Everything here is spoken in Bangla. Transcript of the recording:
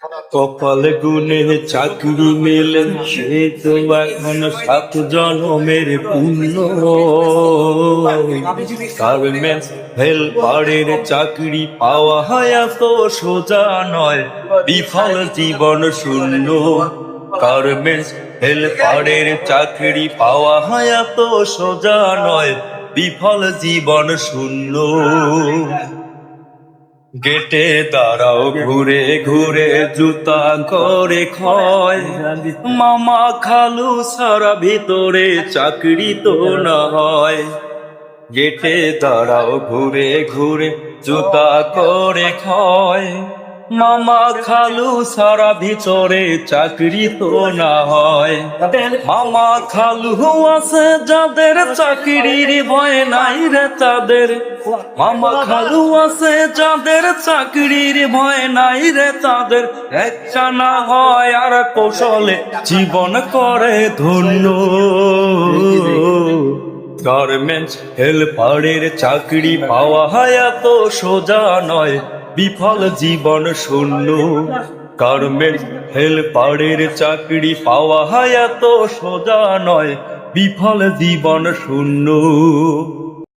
কপাল গুনে চাকরি মেলে সে তো এখন 7 জনমের পুণ্য। গার্মেন্টস হেল্পারের চাকরি পাওয়া হয় এত সোজা নয়, বিফল জীবন শূন্য। গার্মেন্টস হেল্পারের চাকরি পাওয়া হয় এত সোজা নয়, বিফল জীবন শূন্য। গেটে দাঁড়াও ঘুরে ঘুরে জুতা করে ক্ষয়, মামা খালু সারা ভিতরে চাকরি তো না হয়। গেটে দাঁড়াও ঘুরে ঘুরে জুতা করে ক্ষয়, মামা খালু সারা ভিতরে চাকরি তো না হয়। মামা খালু আছে যাদের চাকরির ভয় নাই রে তাদের, মামা খালু আছে যাদের চাকরির ভয় নাই রে তাদের, একটা না হয় আর কৌশলে জীবন করে ধন্য। গার্মেন্টস হেল্পারের চাকরি পাওয়া হয় এত সোজা নয়, বিফল জীবন শূন্য। গার্মেন্টস হেল্পারের চাকরি পাওয়া হয় এত সোজা নয়, বিফল জীবন শূন্য।